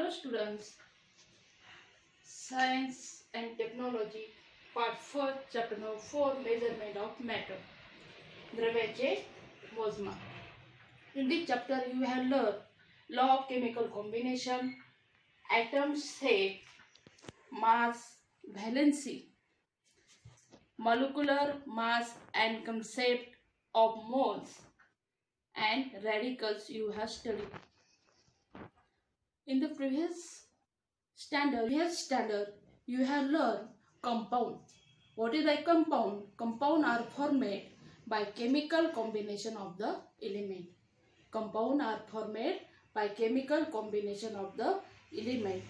Hello students, Science and Technology Part 4 Chapter number 4 Measurement of Matter. द्रव्याचे मोजमाप. In this chapter you have learned law of chemical combination, atom shape, mass, valency, molecular mass and concept of moles, and radicals you have studied. In the previous standard you have learned compound. What is a compound? Compound are formed by chemical combination of the element. Compound are formed by chemical combination of the element.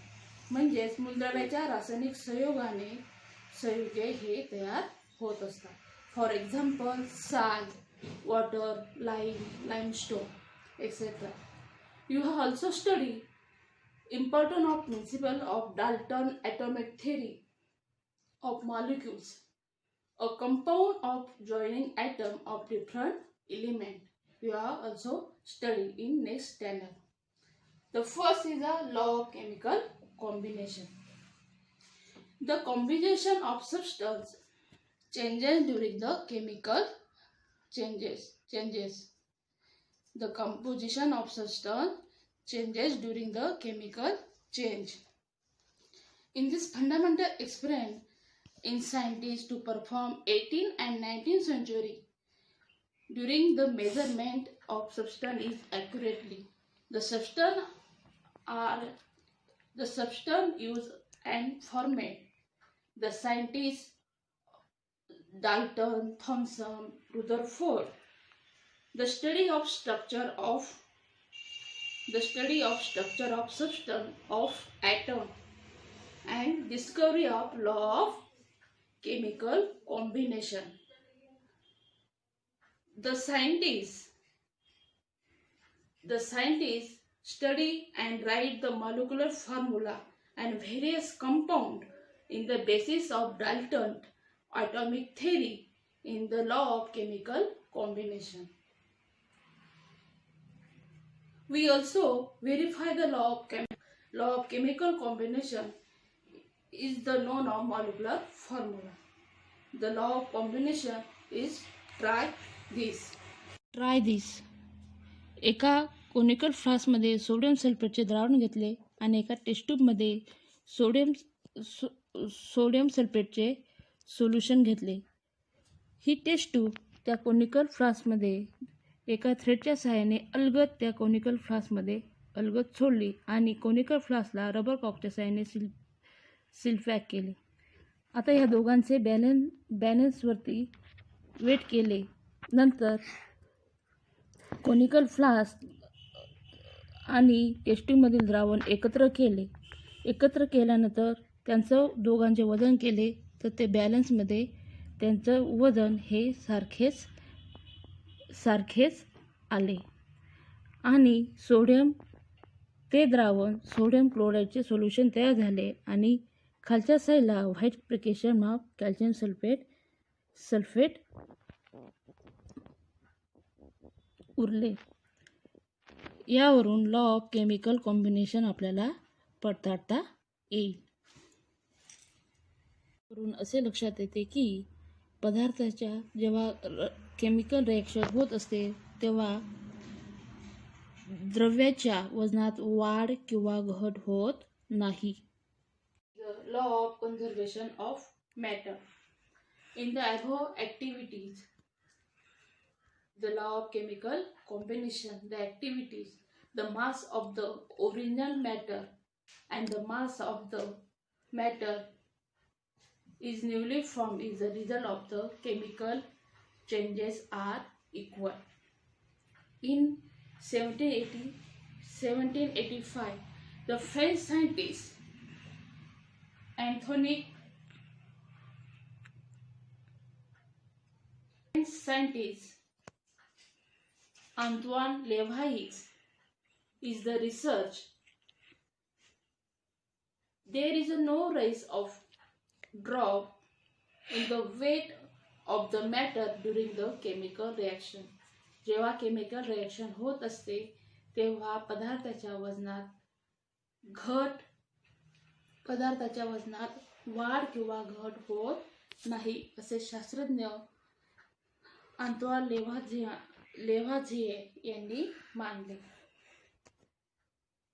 म्हणजेच मूलद्रव्याच्या रासायनिक संयोगाने संयुगे हे तयार होत असतात. For example salt, water, limestone, etc. You have also studied importance of principle of Dalton atomic theory of molecules, a compound of joining atom of different element. You have also studied in next standard. The first is a law of chemical combination. The combination of substance changes during the chemical changes. The composition of substance changes during the chemical change. In this fundamental experiment in scientists to perform 18th and 19th century during the measurement of substance is accurately. The substance used and formed. The scientists Dalton, Thomson, Rutherford. The study of structure of substance of atom and discovery of law of chemical combination. The scientists study and write the molecular formula and various compound in the basis of Dalton atomic theory in the law of chemical combination. We also verify the law of chemical combination is the known of molecular formula. The law of combination is try this. एका conical फ्लास्कमध्ये sodium सल्फेटचे द्रावण घेतले आणि एका test ट्यूबमध्ये sodium सल्फेटचे solution घेतले. ही test tube त्या conical फ्लास्कमध्ये एका थ्रेडच्या सहाय्याने अलगद त्या कोनिकल फ्लास्कमध्ये अलगद सोडली आणि कोनिकल फ्लास्कला रबर कॉकच्या सहाय्याने सीलपॅक केले. आता ह्या दोघांचे बॅलन्सवरती वेट केले. नंतर कोनिकल फ्लास्क आणि टेस्ट ट्यूबमधील द्रावण एकत्र केल्यानंतर त्यांचं दोघांचे वजन केले तर ते बॅलन्समध्ये त्यांचं वजन हे सारखेच आले आणि सोडियम क्लोराईडचे सोल्युशन तयार झाले आणि खालच्या साईडला व्हाईट प्रिकेशन ऑफ कॅल्शियम सल्फेट उरले. यावरून लॉ ऑफ केमिकल कॉम्बिनेशन आपल्याला पडताळता येईल. वरून असे लक्षात येते की पदार्थाच्या जेव्हा केमिकल रिॲक्शन होत असते तेव्हा द्रव्याच्या वजनात वाढ किंवा घट होत नाही. The law of conservation of matter. In the above activities, the law of chemical combination, the activities, the mass of the original matter and the mass of the matter is newly formed is the result of the chemical changes are equal. In 1785, the French scientist Antoine Lavoisier is the research. There is no rise of drop in the weight of the matter during the chemical reaction. जेव्हा chemical reaction होत असते तेव्हा पदार्थाच्या वजनात घट पदार्थाच्या वजनात वाढ किंवा घट होत नाही असे शास्त्रज्ञ आंतोइन लेव्हाझिये यांनी मानले.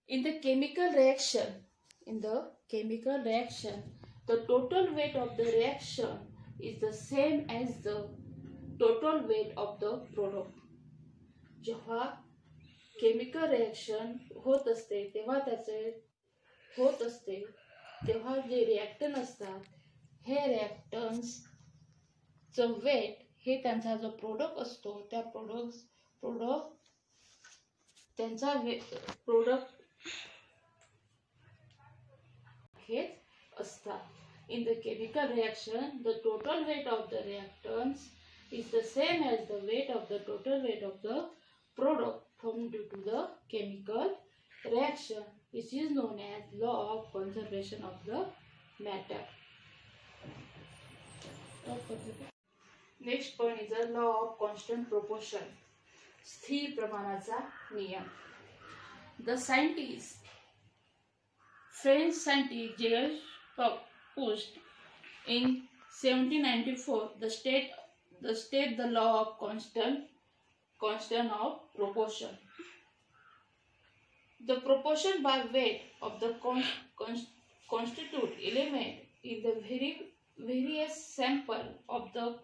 In the chemical reaction, the total weight of the reaction is the same as the total weight of the product. जेव्हा केमिकल रिएक्शन होत असते तेव्हा जे रिएक्टन असतात हे रिएक्टन्स चं वेट हे त्यांचा जो प्रोडक्ट असतो त्या त्यांचा प्रोडक्ट हे असतात. In the chemical reaction, the total weight of the reactants is the same as the weight of the total weight of the product formed due to the chemical reaction, which is known as law of conservation of the matter. Next point is the law of constant proportion. स्थिर प्रमाणाचा नियम. The French scientist Gilles proposed in 1794 the law of constant of proportion. The proportion by weight of the constituent element in the various sample of the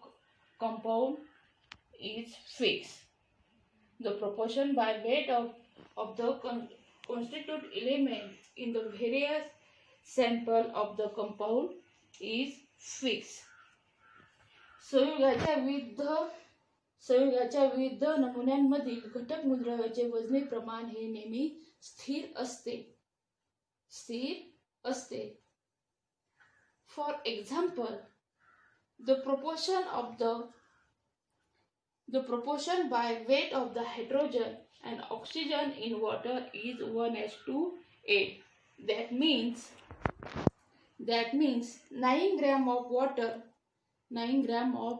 compound is fixed. The proportion by weight of the constituent element in the various sample of the compound is fixed. संयुगाच्या विविध नमुन्यांमधील घटक मूलद्रव्याचे वजनी प्रमाण हे नेहमी स्थिर असते. For example, the proportion by weight of the hydrogen and oxygen in water is 1:8. That means 9 gram of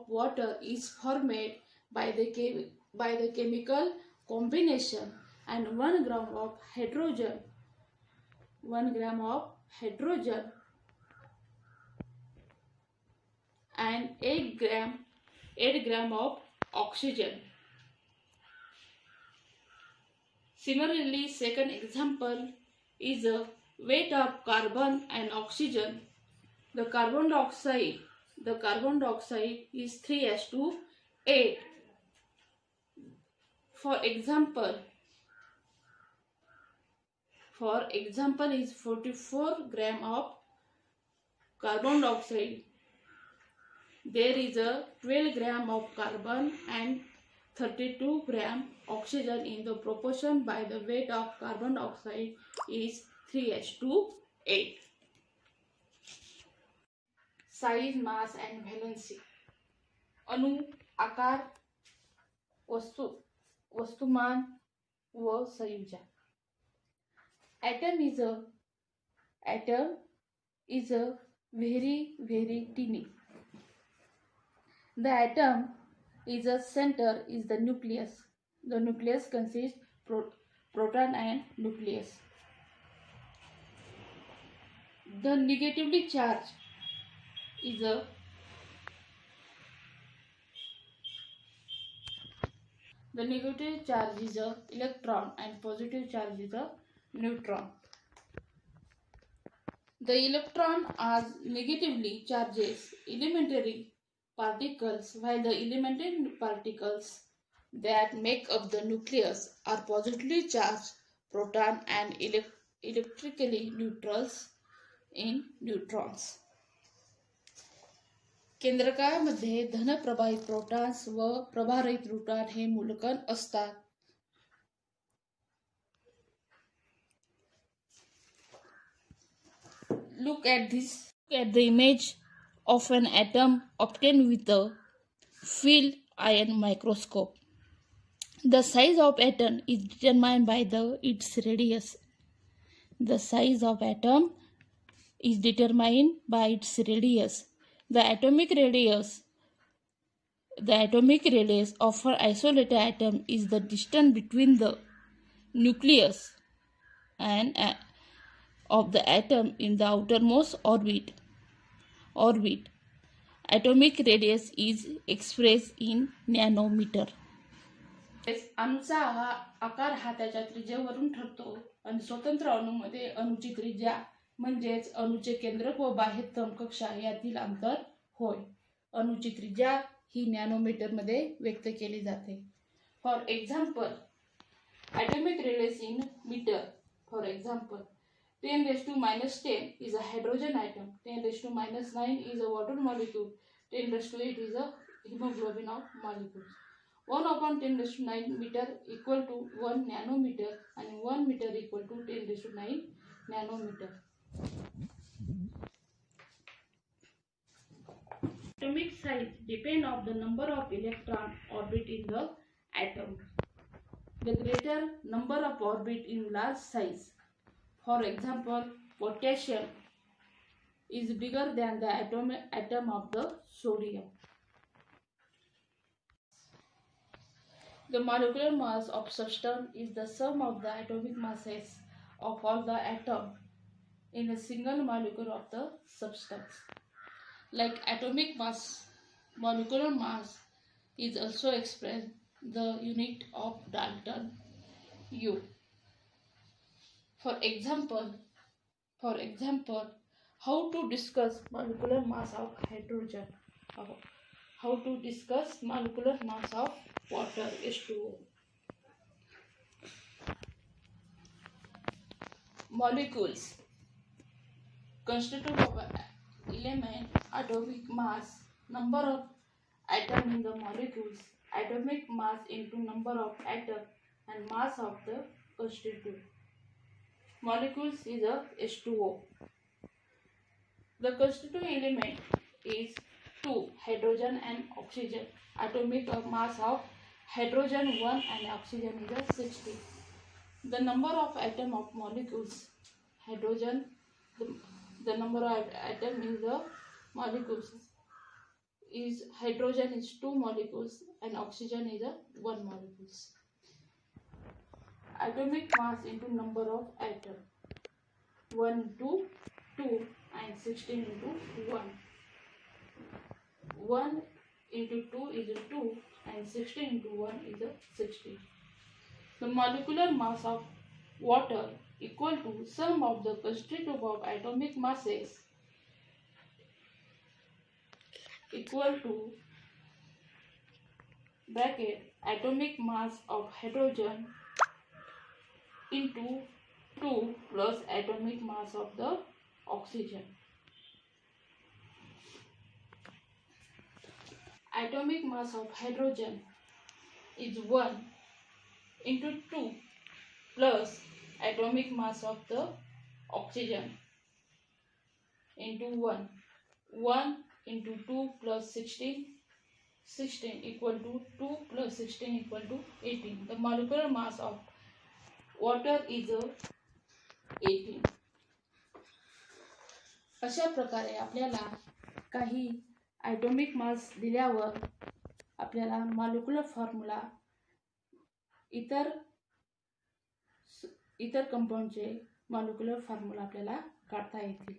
water is formed by the chemical combination, and 1 gram of hydrogen and 8 gram of oxygen. Similarly, second example is the weight of carbon and oxygen. The carbon dioxide is 3:8. For example is 44 gram of carbon dioxide. There is a 12 gram of carbon and 32 gram oxygen in the proportion by the weight of carbon dioxide is 3:8. Size, mass and valency. अणु, आकार, वस्तुमान व संयोजन. Atom is a very, very teeny. The atom is a center, is the nucleus. The nucleus consists proton and nucleus. The negatively charged is a electron and positive charge is a neutron. The electron are negatively charges elementary particles, while the elementary particles that make up the nucleus are positively charged proton and electrically neutrals in neutrons. केंद्रकामध्ये धनप्रभावित protons व प्रभारहित neutron हे मूलकण असतात. Look at the image of an atom obtained with a field ion microscope. The size of atom is determined by its radius. The size of atom is determined by its radius. The atomic radius of an isolated atom is the distance between the nucleus and of the atom in the outermost orbit. Atomic radius is expressed in nanometer. अणूचा आकार हा त्याच्या त्रिज्येवरून ठरतो आणि स्वतंत्र अणूमध्ये अणूची त्रिज्या म्हणजेच अणूचे केंद्रक व बाह्यतम कक्षा यातील अंतर होय. अणूची त्रिज्या ही नॅनोमीटर मध्ये व्यक्त केली जाते. For example, atomic radius in meter. For example, 10⁻⁻10 is a hydrogen atom, 10⁻⁹ is a water molecule, 10⁸ is a hemoglobin of molecules. 1/10⁹ meter equal to 1 nanometer and 1 meter equal to 10⁹ nanometer. Atomic size depend on the number of electron orbit in the atom. The greater number of orbit in large size. For example, potassium is bigger than the atom of the sodium. The molecular mass of substance is the sum of the atomic masses of all the atoms in a single molecule of the substance. Like atomic mass, molecular mass is also expressed the unit of Dalton U. For example, how to discuss molecular mass of hydrogen? How to discuss molecular mass of water H2O? Molecules constitute of element, atomic mass, number of atoms in the molecules, atomic mass into number of atoms, and mass of the constituent. Molecules is a H2O. The constituent element is 2, hydrogen and oxygen. Atomic mass of hydrogen 1 and oxygen is a 60. The number of atoms of molecules, hydrogen, the number of atoms in the molecules is hydrogen is 2 molecules and oxygen is a 1 molecules. Atomic mass into number of atoms, 1 into 2 and 16 into 1. 1 into 2 is a 2 and 16 into 1 is a 16. The molecular mass of water equal to sum of the constituent of atomic masses equal to bracket atomic mass of hydrogen into 2 plus atomic mass of the oxygen. Atomic mass of hydrogen is 1 into 2 plus atomic mass of the oxygen into 1. 1 into 2 plus 16, 16 equal to 2 plus 16 equal to 18. The molecular mass of water is 18. अशा प्रकारे आपल्याला काही atomic mass दिल्यावर आपल्याला molecular formula इतर कंपाऊंडचे molecular formula आपल्याला काढता येतील.